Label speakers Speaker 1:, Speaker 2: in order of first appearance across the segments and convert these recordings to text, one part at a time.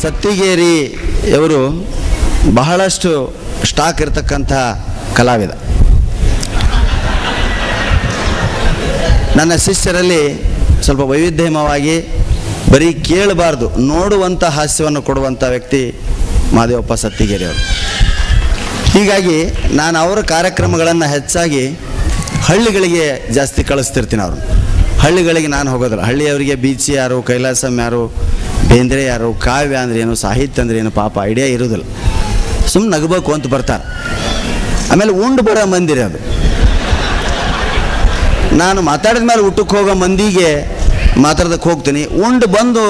Speaker 1: ಸತ್ತಿಗೇರಿಯವರು ಬಹಳಷ್ಟು ಸ್ಟಾಕ್ ಇರತಕ್ಕಂಥ ಕಲಾವಿದ. ನನ್ನ ಶಿಷ್ಯರಲ್ಲಿ ಸ್ವಲ್ಪ ವೈವಿಧ್ಯಮಯವಾಗಿ ಬರೀ ಕೇಳಬಾರ್ದು ನೋಡುವಂಥ ಹಾಸ್ಯವನ್ನು ಕೊಡುವಂಥ ವ್ಯಕ್ತಿ ಮಹದೇವಪ್ಪ ಸತ್ತಿಗೇರಿಯವರು. ಹೀಗಾಗಿ ನಾನು ಅವರ ಕಾರ್ಯಕ್ರಮಗಳನ್ನು ಹೆಚ್ಚಾಗಿ ಹಳ್ಳಿಗಳಿಗೆ ಜಾಸ್ತಿ ಕಳಿಸ್ತಿರ್ತೀನಿ. ಅವರು ಹಳ್ಳಿಗಳಿಗೆ ನಾನು ಹೋಗೋದಿಲ್ಲ. ಹಳ್ಳಿಯವರಿಗೆ ಬೀಚಿ ಯಾರು, ಕೈಲಾಸಂ ಯಾರು, ಬೇಂದ್ರೆ ಯಾರು, ಕಾವ್ಯ ಅಂದ್ರೆ ಏನು, ಸಾಹಿತ್ಯ ಅಂದ್ರೆ ಏನು ಪಾಪ ಐಡಿಯಾ ಇರೋದಿಲ್ಲ. ಸುಮ್ಮನೆ ನಗಬೇಕು ಅಂತ ಬರ್ತಾರೆ. ಆಮೇಲೆ ಉಂಡು ಬರೋ ಮಂದಿರ ಅದು. ನಾನು ಮಾತಾಡಿದ ಮೇಲೆ ಊಟಕ್ಕೆ ಹೋಗೋ ಮಂದಿಗೆ ಮಾತಾಡೋದಕ್ಕೆ ಹೋಗ್ತೀನಿ. ಉಂಡು ಬಂದು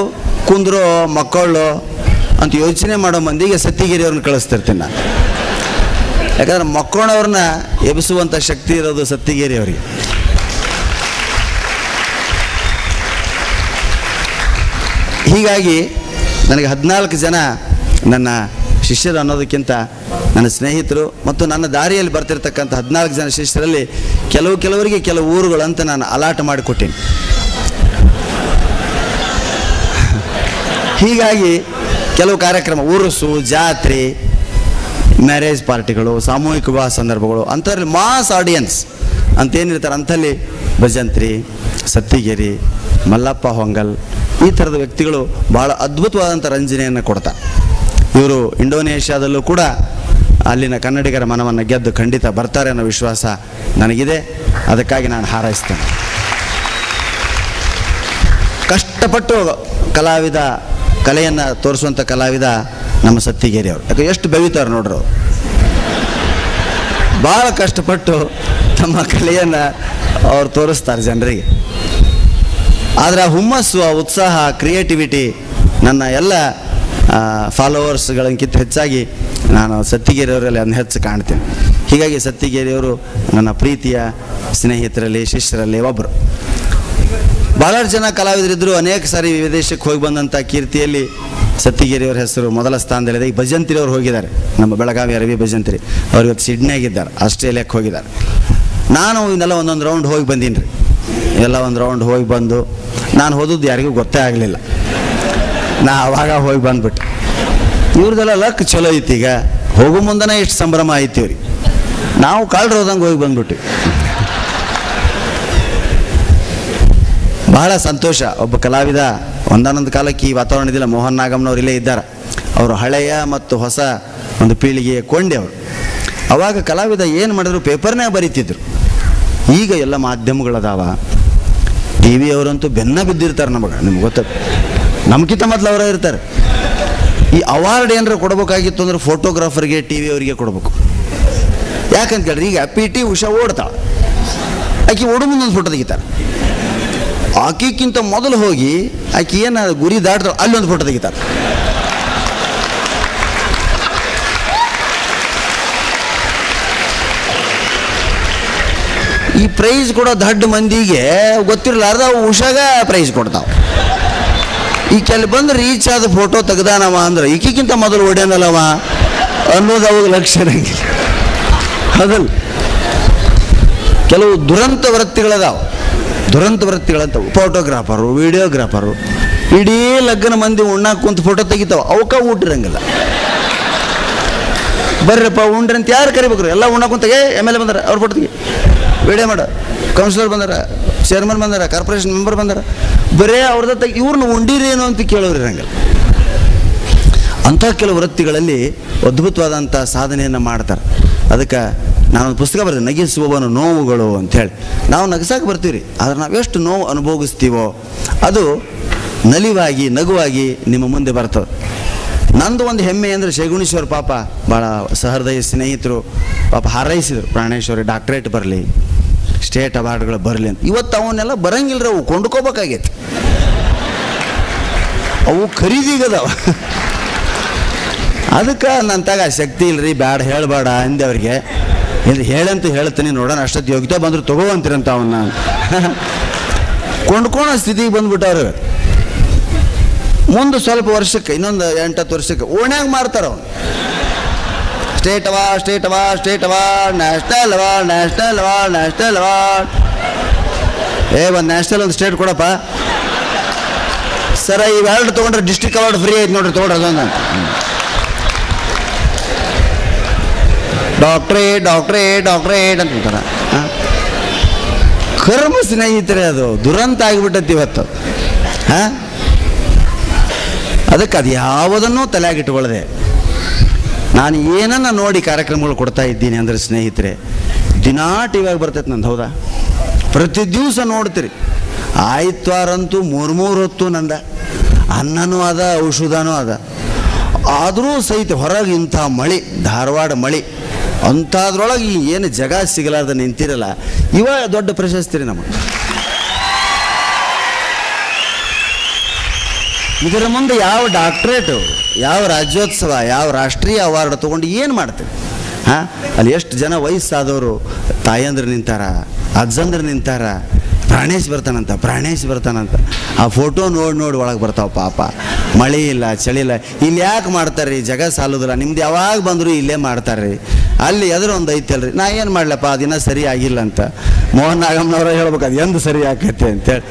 Speaker 1: ಕುಂದ್ರೋ ಮಕ್ಕಳು ಅಂತ ಯೋಚನೆ ಮಾಡೋ ಮಂದಿಗೆ ಸತ್ತಿಗೇರಿಯವ್ರನ್ನ ಕಳಿಸ್ತಿರ್ತೀನಿ ನಾನು. ಯಾಕಂದ್ರೆ ಮಕ್ಕಳವ್ರನ್ನ ಎಬ್ಬಿಸುವಂಥ ಶಕ್ತಿ ಇರೋದು ಸತ್ತಿಗೇರಿಯವರಿಗೆ. ಹೀಗಾಗಿ ನನಗೆ 14 ಜನ ನನ್ನ ಶಿಷ್ಯರು ಅನ್ನೋದಕ್ಕಿಂತ ನನ್ನ ಸ್ನೇಹಿತರು ಮತ್ತು ನನ್ನ ದಾರಿಯಲ್ಲಿ ಬರ್ತಿರ್ತಕ್ಕಂಥ 14 ಜನ ಶಿಷ್ಯರಲ್ಲಿ ಕೆಲವರಿಗೆ ಕೆಲವು ಊರುಗಳಂತ ನಾನು ಅಲಾಟ್ ಮಾಡಿಕೊಟ್ಟೀನಿ. ಹೀಗಾಗಿ ಕೆಲವು ಕಾರ್ಯಕ್ರಮ, ಉರುಸು, ಜಾತ್ರೆ, ಮ್ಯಾರೇಜ್ ಪಾರ್ಟಿಗಳು, ಸಾಮೂಹಿಕ ವಿವಾಹ ಸಂದರ್ಭಗಳು, ಅಂಥದ್ರಲ್ಲಿ ಮಾಸ್ ಆಡಿಯನ್ಸ್ ಅಂತೇನಿರ್ತಾರೆ ಅಂಥಲ್ಲಿ ಭಜಂತ್ರಿ, ಸತ್ತಿಗೇರಿ, ಮಲ್ಲಪ್ಪ ಹೊಂಗಲ್ ಈ ಥರದ ವ್ಯಕ್ತಿಗಳು ಭಾಳ ಅದ್ಭುತವಾದಂಥ ರಂಜನೆಯನ್ನು ಕೊಡ್ತಾರೆ. ಇವರು ಇಂಡೋನೇಷ್ಯಾದಲ್ಲೂ ಕೂಡ ಅಲ್ಲಿನ ಕನ್ನಡಿಗರ ಮನವನ್ನು ಗೆದ್ದು ಖಂಡಿತ ಬರ್ತಾರೆ ಅನ್ನೋ ವಿಶ್ವಾಸ ನನಗಿದೆ. ಅದಕ್ಕಾಗಿ ನಾನು ಹಾರೈಸ್ತೇನೆ. ಕಷ್ಟಪಟ್ಟು ಕಲೆಯನ್ನು ತೋರಿಸುವಂಥ ಕಲಾವಿದ ನಮ್ಮ ಸತ್ತಿಗೇರಿಯವರು. ಯಾಕೆ ಎಷ್ಟು ಬೆವಿತಾರೆ ನೋಡ್ರು. ಭಾಳ ಕಷ್ಟಪಟ್ಟು ತಮ್ಮ ಕಲೆಯನ್ನು ಅವ್ರು ತೋರಿಸ್ತಾರೆ ಜನರಿಗೆ. ಆದರೆ ಆ ಹುಮ್ಮಸ್ಸು, ಆ ಉತ್ಸಾಹ, ಕ್ರಿಯೇಟಿವಿಟಿ ನನ್ನ ಎಲ್ಲ ಫಾಲೋವರ್ಸ್ಗಳಕ್ಕಿಂತ ಹೆಚ್ಚಾಗಿ ನಾನು ಸತ್ತಿಗೇರಿಯವರಲ್ಲಿ ಅದನ್ನು ಹೆಚ್ಚು ಕಾಣ್ತೀನಿ. ಹೀಗಾಗಿ ಸತ್ತಿಗೇರಿಯವರು ನನ್ನ ಪ್ರೀತಿಯ ಸ್ನೇಹಿತರಲ್ಲಿ, ಶಿಷ್ಯರಲ್ಲಿ ಒಬ್ಬರು. ಭಾಳಷ್ಟು ಜನ ಕಲಾವಿದರಿದ್ದರು. ಅನೇಕ ಸಾರಿ ವಿದೇಶಕ್ಕೆ ಹೋಗಿ ಬಂದಂಥ ಕೀರ್ತಿಯಲ್ಲಿ ಸತ್ತಿಗೇರಿಯವ್ರ ಹೆಸರು ಮೊದಲ ಸ್ಥಾನದಲ್ಲಿದೆ. ಈ ಭಜಂತ್ರಿಯವರು ಹೋಗಿದ್ದಾರೆ, ನಮ್ಮ ಬೆಳಗಾವಿ ಅರವಿ ಭಜಂತ್ರಿ. ಅವ್ರು ಇವತ್ತು ಸಿಡ್ನಿಯಾಗಿದ್ದಾರೆ, ಆಸ್ಟ್ರೇಲಿಯಾಕ್ಕೆ ಹೋಗಿದ್ದಾರೆ. ನಾನು ಇನ್ನೆಲ್ಲ ಒಂದೊಂದು ರೌಂಡ್ ಹೋಗಿ ಬಂದೀನಿ ರೀ. ಎಲ್ಲ ಒಂದು ರೌಂಡ್ ಹೋಗಿ ಬಂದು ನಾನು ಹೋದದ್ದು ಯಾರಿಗೂ ಗೊತ್ತೇ ಆಗಲಿಲ್ಲ. ನಾ ಅವಾಗ ಹೋಗಿ ಬಂದ್ಬಿಟ್ಟು ಇವ್ರದ್ದೆಲ್ಲ ಲಕ್ ಚಲೋ ಐತಿ. ಈಗ ಹೋಗೋ ಮುಂದನೇ ಎಷ್ಟು ಸಂಭ್ರಮ ಐತಿ ರೀ. ನಾವು ಕಾಲ್ರು ಹೋದಂಗೆ ಹೋಗಿ ಬಂದ್ಬಿಟ್ಟು ಬಹಳ ಸಂತೋಷ. ಒಬ್ಬ ಕಲಾವಿದ ಒಂದಾನೊಂದು ಕಾಲಕ್ಕೆ ಈ ವಾತಾವರಣದಿಲ್ಲ. ಮೋಹನ್ ನಾಗಮ್ನವ್ರು ಇಲ್ಲೇ ಇದ್ದಾರೆ. ಅವರು ಹಳೆಯ ಮತ್ತು ಹೊಸ ಒಂದು ಪೀಳಿಗೆಯ ಕೊಂಡೆ ಅವರು. ಅವಾಗ ಕಲಾವಿದ ಏನು ಮಾಡಿದ್ರು ಪೇಪರ್ನೇ ಬರೀತಿದ್ರು. ಈಗ ಎಲ್ಲ ಮಾಧ್ಯಮಗಳದಾವ. ಟಿ ವಿ ಅವರಂತೂ ಬೆನ್ನ ಬಿದ್ದಿರ್ತಾರೆ ನಮಗೆ. ನಿಮ್ಗೆ ಗೊತ್ತ, ನಮ್ಗಿಂತ ಮೊದಲು ಅವರೇ ಇರ್ತಾರೆ. ಈ ಅವಾರ್ಡ್ ಏನಾರು ಕೊಡ್ಬೇಕಾಗಿತ್ತು ಅಂದ್ರೆ ಫೋಟೋಗ್ರಾಫರ್ಗೆ, ಟಿ ವಿ ಅವರಿಗೆ ಕೊಡಬೇಕು. ಯಾಕಂತ ಕೇಳ್ರಿ, ಈಗ PT ಉಷಾ ಓಡ್ತಾಳೆ. ಆಕೆ ಓಡು ಮುಂದೊಂದು ಫೋಟೋ ತೆಗಿತಾರೆ. ಆಕೆಗಿಂತ ಮೊದಲು ಹೋಗಿ ಆಕೆ ಏನು ಗುರಿ ದಾಟ್ತಾಳೆ ಅಲ್ಲೊಂದು ಫೋಟೋ ತೆಗಿತಾರೆ. ಈ ಪ್ರೈಸ್ ಕೊಡೋ ದೊಡ್ಡ ಮಂದಿಗೆ ಗೊತ್ತಿರಲಾರ್ದ ಉಷಾಗ ಪ್ರೈಸ್ ಕೊಡ್ತಾವೆ. ಈ ಕೆಲ ಬಂದು ರೀಚ್ ಆದ ಫೋಟೋ ತೆಗ್ದಾನವ ಅಂದ್ರೆ ಈಕಿಗಿಂತ ಮೊದಲು ಓಡ್ಯಾನಲ್ಲವ ಅನ್ನೋದು ಅವಾಗ ಲಕ್ಷ್ಯ ಇರಂಗಿಲ್ಲ. ಅದಲ್ಲ, ಕೆಲವು ದುರಂತ ವೃತ್ತಿಗಳದಾವ. ದುರಂತ ವೃತ್ತಿಗಳಂತ ಫೋಟೋಗ್ರಾಫರು, ವಿಡಿಯೋಗ್ರಾಫರು ಇಡೀ ಲಗ್ನ ಮಂದಿ ಉಣ್ಣಾಕ ಕುಂತ ಫೋಟೋ ತೆಗಿತಾವ. ಅವಕ್ಕ ಊಟಿರಂಗಿಲ್ಲ. ಬರ್ರಪ್ಪ ಉಂಡ್ರಿ ಅಂತ ಯಾರು ಕರಿಬೇಕ್ರಿ? ಎಲ್ಲ ಉಣ್ಣಾಕುಂತಾಗೆ MLA ಬಂದಾರ, ಅವ್ರ ಫೋಟೋ ತೆಗಿ, ವಿಡಿಯೋ ಮಾಡ, ಕೌನ್ಸಿಲರ್ ಬಂದಾರ, ಚೇರ್ಮನ್ ಬಂದಾರ, ಕಾರ್ಪೊರೇಷನ್ ಮೆಂಬರ್ ಬಂದಾರ, ಬರೇ ಅವ್ರದ್ದು ತೆಗಿ. ಇವ್ರನ್ನ ಉಂಡಿರೇನು ಅಂತ ಕೇಳೋರು ಇರಂಗಿಲ್ಲ. ಅಂಥ ಕೆಲವು ವೃತ್ತಿಗಳಲ್ಲಿ ಅದ್ಭುತವಾದಂಥ ಸಾಧನೆಯನ್ನು ಮಾಡ್ತಾರೆ. ಅದಕ್ಕೆ ನಾನೊಂದು ಪುಸ್ತಕ ಬರ್ತೀನಿ, ನಗಿಸುವವನು ನೋವುಗಳು ಅಂಥೇಳಿ. ನಾವು ನಗಸಾಕೆ ಬರ್ತೀವಿ ರೀ, ಆದರೆ ನಾವು ಎಷ್ಟು ನೋವು ಅನುಭವಿಸ್ತೀವೋ ಅದು ನಲಿವಾಗಿ, ನಗುವಾಗಿ ನಿಮ್ಮ ಮುಂದೆ ಬರ್ತದೆ. ನಂದು ಒಂದು ಹೆಮ್ಮೆ ಅಂದರೆ ಶೇಗುಣೇಶ್ವರ ಪಾಪ ಭಾಳ ಸಹೃದಯ ಸ್ನೇಹಿತರು ಪಾಪ ಹಾರೈಸಿದರು, ಪ್ರಾಣೇಶ್ವರಿ ಡಾಕ್ಟ್ರೇಟ್ ಬರಲಿ, ಸ್ಟೇಟ್ ಅವಾರ್ಡ್ಗಳು ಬರಲಿ ಅಂತ. ಇವತ್ತು ಅವನ್ನೆಲ್ಲ ಬರಂಗಿಲ್ಲರ, ಅವು ಕೊಂಡ್ಕೋಬೇಕಾಗೈತಿ. ಅವು ಖರೀದಿಗದವ. ಅದಕ್ಕೆ ನನ್ನ ತಗ ಶಕ್ತಿ ಇಲ್ಲರಿ, ಬ್ಯಾಡ ಹೇಳಬೇಡ ಅಂದೆ ಅವ್ರಿಗೆ. ಇಲ್ಲಿ ಹೇಳಂತ ಹೇಳ್ತೀನಿ, ನೋಡೋಣ ಅಷ್ಟೊತ್ತು ಯೋಗ್ಯತೆ ಬಂದರು ತಗೋವಂತೀರಂತ ಅವನ್ನ ಕೊಂಡ್ಕೊಳೋ ಸ್ಥಿತಿಗೆ ಬಂದ್ಬಿಟ್ಟವ್ರು. ಮುಂದೆ ಸ್ವಲ್ಪ ವರ್ಷಕ್ಕೆ, ಇನ್ನೊಂದು 8-10 ವರ್ಷಕ್ಕೆ ಓಣ್ಯಾಗ ಮಾರ್ತಾರ ಅವನು. State award, state award, state award, national award, national award, national award. ಒಂದು ನ್ಯಾಷನಲ್, ಒಂದು ಸ್ಟೇಟ್ ಕೊಡಪ್ಪ. ಸರ ಇವೆರಡು ತೊಗೊಂಡ್ರೆ ಡಿಸ್ಟ್ರಿಕ್ಟ್ ಅವಾರ್ಡ್ ಫ್ರೀ ಐತೆ ನೋಡ್ರಿ, ತೊಗೊಂಡ್ರೆ ಅದೊಂದಂತ. ಡಾಕ್ಟ್ರೇಟ್ ಅಂತಾರ. ಕರ್ಮ ಸ್ನೇಹಿತರೆ, ಅದು ದುರಂತ ಆಗಿಬಿಟ್ಟತಿ ಇವತ್ತು. ಅದಕ್ಕೆ ಅದು ಯಾವುದನ್ನೂ ತಲೆಯಾಗಿಟ್ಕೊಳ್ಳದೆ ನಾನು ಏನನ್ನ ನೋಡಿ ಕಾರ್ಯಕ್ರಮಗಳು ಕೊಡ್ತಾ ಇದ್ದೀನಿ ಅಂದರೆ ಸ್ನೇಹಿತರೆ, ದಿನಾ ಟಿ ವಿಯಾಗಿ ಬರ್ತೈತೆ ನಂದು. ಹೌದಾ? ಪ್ರತಿ ದಿವಸ ನೋಡ್ತೀರಿ. ಆಯ್ತವಾರಂತೂ 3 ಹೊತ್ತು ನಂದ ಅನ್ನನೂ ಅದ, ಔಷಧನೂ ಅದ. ಆದರೂ ಸಹಿತ ಹೊರಗೆ ಇಂಥ ಮಳೆ, ಧಾರವಾಡ ಮಳೆ, ಅಂಥದ್ರೊಳಗೆ ಏನು ಜಗ ಸಿಗಲಾರ್ದ ನಿಂತಿರಲ್ಲ, ಇವ ದೊಡ್ಡ ಪ್ರಶಸ್ತಿ ರೀ ನಮಗೆ. ಇದರ ಮುಂದೆ ಯಾವ ಡಾಕ್ಟ್ರೇಟು, ಯಾವ ರಾಜ್ಯೋತ್ಸವ, ಯಾವ ರಾಷ್ಟ್ರೀಯ ಅವಾರ್ಡ್ ತೊಗೊಂಡು ಏನು ಮಾಡ್ತೀವಿ? ಅಲ್ಲಿ ಎಷ್ಟು ಜನ ವಯಸ್ಸಾದವರು ತಾಯಂದ್ರೆ ನಿಂತಾರ, ಅಜ್ಜಂದ್ರೆ ನಿಂತಾರ. ಪ್ರಾಣೇಶ್ ಬರ್ತಾನಂತ ಆ ಫೋಟೋ ನೋಡಿ ಒಳಗೆ ಬರ್ತಾವ. ಪಾಪ ಮಳೆ ಇಲ್ಲ, ಚಳಿ ಇಲ್ಲ. ಇಲ್ಲಿ ಯಾಕೆ ಮಾಡ್ತಾರೆ? ಜಗ ಸಾಲೋದಿಲ್ಲ. ನಿಮ್ದು ಯಾವಾಗ ಬಂದರೂ ಇಲ್ಲೇ ಮಾಡ್ತಾರೆ. ಅಲ್ಲಿ ಎದುರು ಒಂದು ಐತಲ್ರಿ, ನಾ ಏನು ಮಾಡ್ಲಪ್ಪ, ಅದಿನ್ನ ಸರಿ ಆಗಿಲ್ಲ ಅಂತ ಮೋಹನ್ ನಾಗಮ್ಮನವ್ರ ಹೇಳ್ಬೇಕು, ಅದು ಎಂದು ಸರಿ ಆಕೈತೆ ಅಂತೇಳಿ.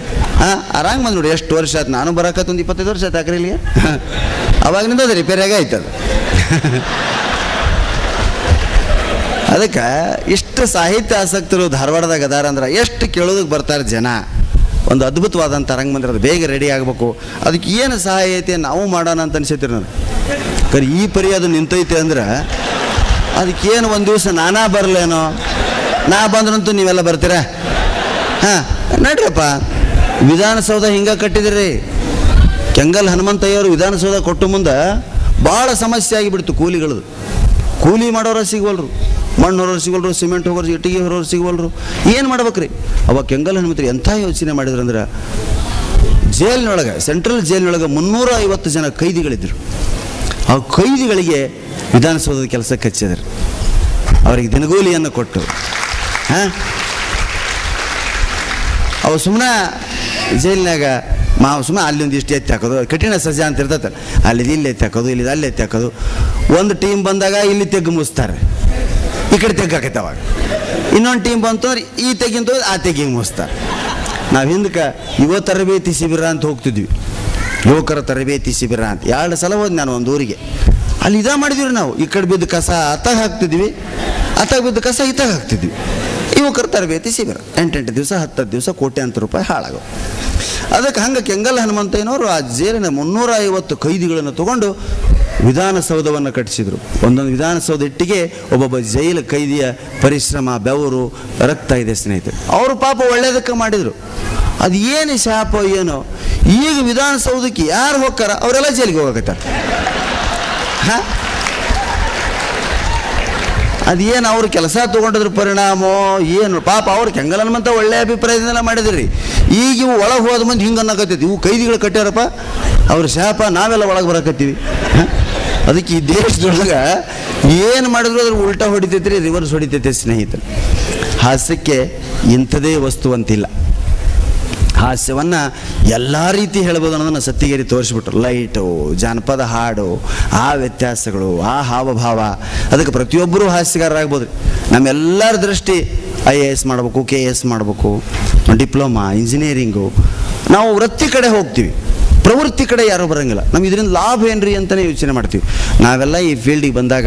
Speaker 1: ಆರಾಮ್ ಬಂದು ನೋಡಿ, ಎಷ್ಟು ವರ್ಷ ಆಯ್ತು. ನಾನು ಬರೋಕತ್ತು ಒಂದು 25 ವರ್ಷ ಆಯ್ತು ಆಕ್ರಿ ಇಲ್ಲಿಗೆ. ಅವಾಗಿನಿಂದ ಅದು ರಿಪೇರಿಯಾಗ ಆಯ್ತದ. ಅದಕ್ಕೆ ಇಷ್ಟು ಸಾಹಿತ್ಯ ಆಸಕ್ತರು ಧಾರವಾಡದಾಗ ಅದಾರ ಅಂದ್ರೆ ಎಷ್ಟು ಕೇಳೋದಕ್ಕೆ ಬರ್ತಾರೆ ಜನ. ಒಂದು ಅದ್ಭುತವಾದಂಥ ರಂಗಮಂದಿರ, ಅದು ಬೇಗ ರೆಡಿ ಆಗಬೇಕು. ಅದಕ್ಕೆ ಏನು ಸಹಾಯ ಐತೆ ನಾವು ಮಾಡೋಣ ಅಂತ ಅನ್ಸೈತಿರಿ ನಾನು. ಕರೆ ಈ ಪರಿ ಅದು ನಿಂತೈತೆ ಅಂದ್ರೆ ಅದಕ್ಕೇನು ಒಂದು ದಿವಸ ನಾನಾ ಬರಲೇನೋ, ನಾ ಬಂದ್ರಂತೂ ನೀವೆಲ್ಲ ಬರ್ತೀರ? ನಡ್ರಿಯಪ್ಪ. ವಿಧಾನಸೌಧ ಹಿಂಗೆ ಕಟ್ಟಿದಿರಿ. ಕೆಂಗಲ್ ಹನುಮಂತಯ್ಯವರು ವಿಧಾನಸೌಧ ಕೊಟ್ಟು ಮುಂದೆ ಭಾಳ ಸಮಸ್ಯೆ ಆಗಿಬಿಡ್ತು. ಕೂಲಿ ಮಾಡೋರು ಸಿಗೋಲ್ರು, ಮಣ್ಣು ಹೊರೋರು ಸಿಗೋಲ್ರು, ಸಿಮೆಂಟ್ ಹೋಗೋರು, ಇಟ್ಟಿಗೆ ಹೊರೋರು ಸಿಗೋಲ್ರು. ಏನು ಮಾಡ್ಬೇಕ್ರಿ? ಅವಾಗ ಕೆಂಗಲ್ ಹನುಮಂತರು ಎಂಥ ಯೋಚನೆ ಮಾಡಿದ್ರು ಅಂದ್ರೆ, ಜೈಲಿನೊಳಗೆ, ಸೆಂಟ್ರಲ್ ಜೈಲಿನೊಳಗೆ 350 ಜನ ಕೈದಿಗಳಿದ್ದರು. ಆ ಕೈದಿಗಳಿಗೆ ವಿಧಾನಸೌಧದ ಕೆಲಸಕ್ಕೆ ಹಚ್ಚಿದ್ರು. ಅವರಿಗೆ ದಿನಗೂಲಿಯನ್ನು ಕೊಟ್ಟು ಅವು ಸುಮ್ಮನೆ ಜೈಲಿನಾಗ ಸುಮ್ಮನೆ ಅಲ್ಲಿ ಒಂದು ಇಷ್ಟು ಎತ್ತಿ ಹಾಕೋದು, ಕಠಿಣ ಸಜಾ ಅಂತ ಇರ್ತೈತೆ. ಅಲ್ಲಿ ಇಲ್ಲಿ ಎತ್ತಿ ಹಾಕೋದು, ಇಲ್ಲಿ ಅಲ್ಲಿ ಎತ್ತಿ ಹಾಕೋದು. ಒಂದು ಟೀಮ್ ಬಂದಾಗ ಇಲ್ಲಿ ತೆಗ್ಗು ಮುಗಿಸ್ತಾರೆ, ಈ ಕಡೆ ತೆಗ್ಗಾಕೈತೆ. ಅವಾಗ ಇನ್ನೊಂದು ಟೀಮ್ ಬಂತು ಅಂದ್ರೆ ಈ ತೆಗಿಂತ ಆ ತೆಗಿ ಮುಗಿಸ್ತಾರೆ. ನಾವು ಹಿಂದಕ್ಕೆ ಯುವ ತರಬೇತಿ ಶಿಬಿರ ಅಂತ ಹೋಗ್ತಿದ್ವಿ, ಯುವಕರ ತರಬೇತಿ ಶಿಬಿರ ಅಂತ. 2 ಸಲ ಹೋದ್ ನಾನು ಒಂದು ಊರಿಗೆ. ಅಲ್ಲಿ ಮಾಡಿದ್ವಿ ನಾವು. ಈ ಕಡೆ ಬಿದ್ದ ಕಸ ಅತ್ತಾಗ ಹಾಕ್ತಿದ್ವಿ, ಅತ್ತಾಗ ಬಿದ್ದ ಕಸ ಇತ್ತಾಗ ಹಾಕ್ತಿದ್ವಿ. ಯುವಕರ ತರಬೇತಿ ಶಿಬಿರ 8 ದಿವಸ 10 ದಿವಸ ಕೋಟ್ಯಾಂತರ ರೂಪಾಯಿ ಹಾಳಾಗೋ. ಅದಕ್ಕೆ ಹಂಗೆ ಕೆಂಗಲ್ ಹನುಮಂತಯ್ಯನವರು ಆ ಜೈಲಿನ 350 ಕೈದಿಗಳನ್ನು ತಗೊಂಡು ವಿಧಾನಸೌಧವನ್ನು ಕಟ್ಟಿಸಿದರು. ಒಂದೊಂದು ವಿಧಾನಸೌಧ ಇಟ್ಟಿಗೆ ಒಬ್ಬೊಬ್ಬ ಜೈಲು ಕೈದಿಯ ಪರಿಶ್ರಮ, ಬೆವರು, ರಕ್ತ ಇದೆ ಸ್ನೇಹಿತರೆ. ಅವರು ಪಾಪ ಒಳ್ಳೇದಕ್ಕೆ ಮಾಡಿದರು. ಅದು ಏನು ಶಾಪ ಏನೋ. ಈಗ ವಿಧಾನಸೌಧಕ್ಕೆ ಯಾರು ಹೋಗ್ತಾರ ಅವರೆಲ್ಲ ಜೈಲಿಗೆ ಹೋಗಕತ್ತಾರೆ. ಅದೇನು ಅವ್ರು ಕೆಲಸ ತೊಗೊಂಡಿದ್ರ ಪರಿಣಾಮ ಏನು? ಪಾಪ ಅವ್ರು ಕೆಂಗಲ್ ಹನುಮಂತ ಒಳ್ಳೆ ಅಭಿಪ್ರಾಯದಿಂದೆಲ್ಲ ಮಾಡಿದ್ರಿ. ಈಗ ಇವು ಒಳಗೆ ಹೋದ ಮಂದಿ ಹಿಂಗೆ ಅನ್ನಕತ್ತೈತಿ, ಇವು ಕೈದಿಗಳು ಕಟ್ಟ್ಯಾರಪ್ಪ, ಅವ್ರ ಶಾಪ, ನಾವೆಲ್ಲ ಒಳಗೆ ಬರಕತ್ತೀವಿ. ಅದಕ್ಕೆ ಈ ದೇಶದೊಳಗೆ ಏನು ಮಾಡಿದ್ರು ಅದ್ರ ಉಲ್ಟಾ ಹೊಡಿತೈತ್ರಿ, ರಿವರ್ಸ್ ಹೊಡಿತೈತೆ ಸ್ನೇಹಿತರೆ. ಹಾಸ್ಯಕ್ಕೆ ಇಂಥದೇ ವಸ್ತು ಅಂತಿಲ್ಲ. ಹಾಸ್ಯವನ್ನು ಎಲ್ಲ ರೀತಿ ಹೇಳ್ಬೋದು ಅನ್ನೋದನ್ನು ಸತ್ತಿಗೇರಿ ತೋರಿಸ್ಬಿಟ್ರು. ಲೈಟು, ಜಾನಪದ ಹಾಡು, ಆ ವ್ಯತ್ಯಾಸಗಳು, ಆ ಹಾವಭಾವ. ಅದಕ್ಕೆ ಪ್ರತಿಯೊಬ್ಬರೂ ಹಾಸ್ಯಗಾರರಾಗ್ಬೋದು. ನಮ್ಮೆಲ್ಲರ ದೃಷ್ಟಿ IAS ಮಾಡಬೇಕು, KS ಮಾಡಬೇಕು, ಡಿಪ್ಲೊಮಾ, ಇಂಜಿನಿಯರಿಂಗು. ನಾವು ವೃತ್ತಿ ಕಡೆ ಹೋಗ್ತೀವಿ, ಪ್ರವೃತ್ತಿ ಕಡೆ ಯಾರೂ ಬರೋಂಗಿಲ್ಲ. ನಮ್ಗೆ ಇದರಿಂದ ಲಾಭ ಏನ್ರಿ ಅಂತಲೇ ಯೋಚನೆ ಮಾಡ್ತೀವಿ. ನಾವೆಲ್ಲ ಈ ಫೀಲ್ಡಿಗೆ ಬಂದಾಗ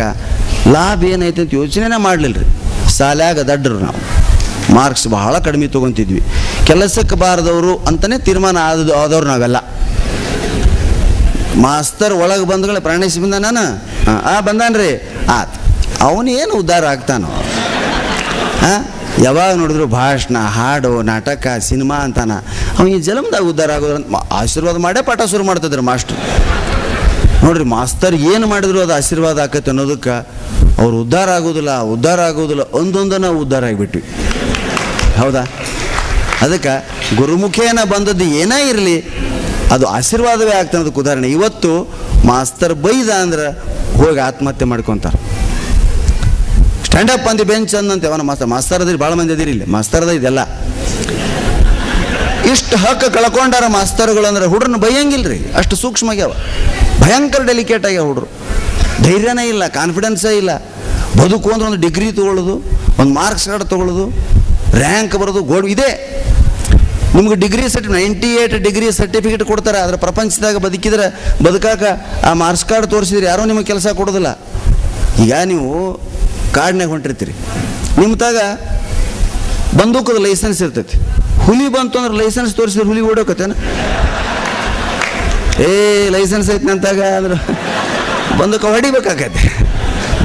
Speaker 1: ಲಾಭ ಏನೈತೆ ಅಂತ ಯೋಚನೆನೇ ಮಾಡಲಿಲ್ಲ ರೀ. ಶಾಲ್ಯಾಗ ದಡ್ಡರು ನಾವು, ಮಾರ್ಕ್ಸ್ ಬಹಳ ಕಡಿಮೆ ತೊಗೊತಿದ್ವಿ. ಕೆಲಸಕ್ಕೆ ಬಾರದವರು ಅಂತಲೇ ತೀರ್ಮಾನ ಆದವ್ರು ನಾವೆಲ್ಲ. ಮಾಸ್ತರ್ ಒಳಗೆ ಬಂದ್ಗಳೇ ಪ್ರಾಣೇಶ್ ಬಂದ, ನಾನು ಬಂದಾನ್ರಿ ಆತು, ಅವನೇನು ಉದ್ಧಾರ ಆಗ್ತಾನೋ? ಯಾವಾಗ ನೋಡಿದ್ರು ಭಾಷಣ, ಹಾಡು, ನಾಟಕ, ಸಿನಿಮಾ ಅಂತಾನ. ಅವನಿಗೆ ಜನ್ಮದಾಗ ಉದ್ಧಾರ ಆಗೋದ್ರ ಆಶೀರ್ವಾದ ಮಾಡೇ ಪಾಠ ಶುರು ಮಾಡ್ತಿದ್ರು ಮಾಸ್ಟ್ರು. ನೋಡ್ರಿ, ಮಾಸ್ತರ್ ಏನು ಮಾಡಿದ್ರು ಅದು ಆಶೀರ್ವಾದ ಆಕೈತೆ ಅನ್ನೋದಕ್ಕೆ ಅವ್ರು ಉದ್ಧಾರ ಆಗೋದಿಲ್ಲ ಒಂದೊಂದನ್ನು ಉದ್ಧಾರ ಆಗಿಬಿಟ್ವಿ. ಹೌದಾ? ಅದಕ್ಕೆ ಗುರುಮುಖೇನ ಬಂದದ್ದು ಏನೇ ಇರಲಿ ಅದು ಆಶೀರ್ವಾದವೇ ಆಗ್ತಾನೆ. ಅದಕ್ಕೆ ಉದಾಹರಣೆ, ಇವತ್ತು ಮಾಸ್ತರ್ ಬೈದ ಅಂದ್ರೆ ಹೋಗಿ ಆತ್ಮಹತ್ಯೆ ಮಾಡ್ಕೊತಾರೆ. ಸ್ಟ್ಯಾಂಡಪ್ ಅಂದಿ ಬೆಂಚ್ ಅಂದಂತೆ ಅವನ ಮಾಸ್ತರ್ ಅದ್ರಿ, ಭಾಳ ಮಂದಿ ಅದಿರಿ ಇಲ್ಲಿ ಮಾಸ್ತರದ ಇದೆಲ್ಲ. ಇಷ್ಟು ಹಕ್ಕು ಕಳ್ಕೊಂಡಾರ ಮಾಸ್ತರ್ಗಳು ಅಂದ್ರೆ ಹುಡ್ರನ್ನ ಬೈಯಂಗಿಲ್ರಿ, ಅಷ್ಟು ಸೂಕ್ಷ್ಮ ಆಗ್ಯಾವ, ಭಯಂಕರ ಡೆಲಿಕೇಟ್ ಆಗ್ಯಾವ ಹುಡ್ರು. ಧೈರ್ಯನೇ ಇಲ್ಲ, ಕಾನ್ಫಿಡೆನ್ಸೇ ಇಲ್ಲ. ಬದುಕು ಅಂದ್ರೆ ಒಂದು ಡಿಗ್ರಿ ತೊಗೊಳ್ಳೋದು, ಒಂದು ಮಾರ್ಕ್ಸ್ ಕಾರ್ಡ್ ತೊಗೊಳ್ಳೋದು, ರ್ಯಾಂಕ್ ಬರೋದು, ಗೋಡು ಇದೆ. ನಿಮ್ಗೆ ಡಿಗ್ರಿ 98 ಡಿಗ್ರಿ ಸರ್ಟಿಫಿಕೇಟ್ ಕೊಡ್ತಾರೆ. ಆದರೆ ಪ್ರಪಂಚದಾಗ ಬದುಕಿದ್ರೆ ಬದುಕಾಕ ಆ ಮಾರ್ಕ್ಸ್ ಕಾರ್ಡ್ ತೋರಿಸಿದ್ರೆ ಯಾರೋ ನಿಮಗೆ ಕೆಲಸ ಕೊಡೋದಿಲ್ಲ. ಈಗ ನೀವು ಕಾರ್ಡ್ನಾಗ ಹೊಂಟಿರ್ತೀರಿ, ನಿಮ್ಮ ತಾಗ ಬಂದೂಕದ ಲೈಸೆನ್ಸ್ ಇರ್ತೈತಿ. ಹುಲಿ ಬಂತು ಅಂದ್ರೆ ಲೈಸೆನ್ಸ್ ತೋರಿಸಿದ್ರೆ ಹುಲಿ ಓಡೋಕತ್ತೇನ? ಲೈಸೆನ್ಸ್ ಐತಿ ನಂತಾಗ ಅಂದ್ರೆ ಬಂದೂಕ ಹೊಡಿಬೇಕಾಗತ್ತೆ.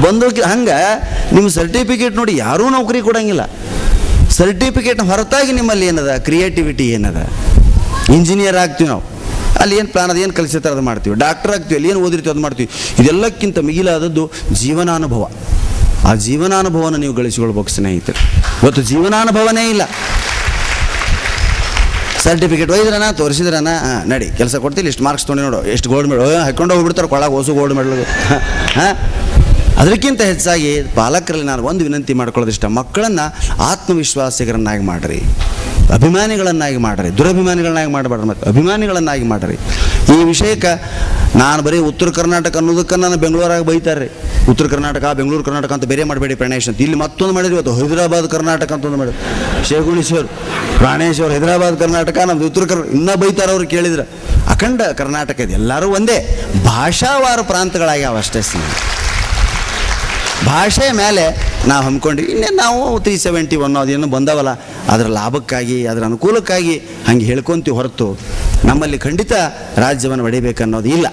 Speaker 1: ಬಂದೂಕಿ ಹಂಗೆ ನಿಮ್ಮ ಸರ್ಟಿಫಿಕೇಟ್ ನೋಡಿ ಯಾರೂ ನೌಕರಿ ಕೊಡೋಂಗಿಲ್ಲ. ಸರ್ಟಿಫಿಕೇಟ್ನ ಹೊರತಾಗಿ ನಿಮ್ಮಲ್ಲಿ ಏನದ ಕ್ರಿಯೇಟಿವಿಟಿ ಏನದ. ಇಂಜಿನಿಯರ್ ಆಗ್ತೀವಿ ನಾವು, ಅಲ್ಲಿ ಏನು ಪ್ಲಾನ್ ಅದು ಏನು ಕಲಿಸಿರ್ತಾರೆ ಅದು ಮಾಡ್ತೀವಿ. ಡಾಕ್ಟರ್ ಆಗ್ತೀವಿ, ಅಲ್ಲಿ ಏನು ಓದಿರ್ತೀವಿ ಅದು ಮಾಡ್ತೀವಿ. ಇದೆಲ್ಲಕ್ಕಿಂತ ಮಿಗಿಲಾದದ್ದು ಜೀವನಾನುಭವ. ಆ ಜೀವನಾನುಭವನ ನೀವು ಗಳಿಸಿಕೊಳ್ಬೇಕು ಸ್ನೇಹಿತರೆ. ಇವತ್ತು ಜೀವನಾನುಭವನೇ ಇಲ್ಲ. ಸರ್ಟಿಫಿಕೇಟ್ ಒಯ್ದ್ರನ ತೋರಿಸಿದ್ರನ, ನಡಿ ಕೆಲಸ ಕೊಡ್ತಿಲ್ಲ, ಇಷ್ಟು ಮಾರ್ಕ್ಸ್ ತೊಗೊಂಡು ನೋಡು, ಎಷ್ಟು ಗೋಲ್ಡ್ ಮೆಡಲ್ ಹಾಕೊಂಡು ಹೋಗ್ಬಿಡ್ತಾರೆ ಕೊಳಗೆ ಹೊಸು ಗೋಲ್ಡ್ ಮೆಡಲ್. ಅದಕ್ಕಿಂತ ಹೆಚ್ಚಾಗಿ ಪಾಲಕರಲ್ಲಿ ನಾನು ಒಂದು ವಿನಂತಿ ಮಾಡ್ಕೊಳ್ಳೋದಿಷ್ಟ, ಮಕ್ಕಳನ್ನು ಆತ್ಮವಿಶ್ವಾಸಿಗರನ್ನಾಗಿ ಮಾಡಿರಿ, ಅಭಿಮಾನಿಗಳನ್ನಾಗಿ ಮಾಡಿರಿ, ದುರಭಿಮಾನಿಗಳನ್ನಾಗಿ ಮಾಡಬೇಡ್ರಿ, ಮತ್ತು ಅಭಿಮಾನಿಗಳನ್ನಾಗಿ ಮಾಡಿರಿ. ಈ ವಿಷಯಕ್ಕೆ ನಾನು ಬರೀ ಉತ್ತರ ಕರ್ನಾಟಕ ಅನ್ನೋದಕ್ಕೆ ನಾನು ಬೆಂಗಳೂರಾಗ ಬೈತಾರೆ. ಉತ್ತರ ಕರ್ನಾಟಕ ಬೆಂಗಳೂರು ಕರ್ನಾಟಕ ಅಂತ ಬೇರೆ ಮಾಡಬೇಡಿ ಪ್ರಾಣೇಶ್ ಅಂತ. ಇಲ್ಲಿ ಮತ್ತೊಂದು ಮಾಡಿದ್ವಿ, ಇವತ್ತು ಹೈದರಾಬಾದ್ ಕರ್ನಾಟಕ ಅಂತ ಒಂದು ಮಾಡಿದ್ರು. ಶೇಗುಣೇಶ್ವರ್ ಪ್ರಾಣೇಶ್ವರ್ ಹೈದರಾಬಾದ್ ಕರ್ನಾಟಕ, ನಮ್ದು ಉತ್ತರ ಇನ್ನೂ ಬೈತಾರೆ ಅವ್ರು ಕೇಳಿದ್ರೆ. ಅಖಂಡ ಕರ್ನಾಟಕ ಇದೆ, ಎಲ್ಲರೂ ಒಂದೇ. ಭಾಷಾವಾರ ಪ್ರಾಂತಗಳಾಗ್ಯಾವ ಅಷ್ಟೇ. ಭಾಷೆ ಮೇಲೆ ನಾವು ಹಮ್ಮಿಕೊಂಡು ಇನ್ನೇನು ನಾವು 371 ಅದೇನು ಬಂದವಲ್ಲ, ಅದರ ಲಾಭಕ್ಕಾಗಿ ಅದರ ಅನುಕೂಲಕ್ಕಾಗಿ ಹಂಗೆ ಹೇಳ್ಕೊತೀವಿ ಹೊರತು ನಮ್ಮಲ್ಲಿ ಖಂಡಿತ ರಾಜ್ಯವನ್ನು ಒಡಿಬೇಕನ್ನೋದು ಇಲ್ಲ.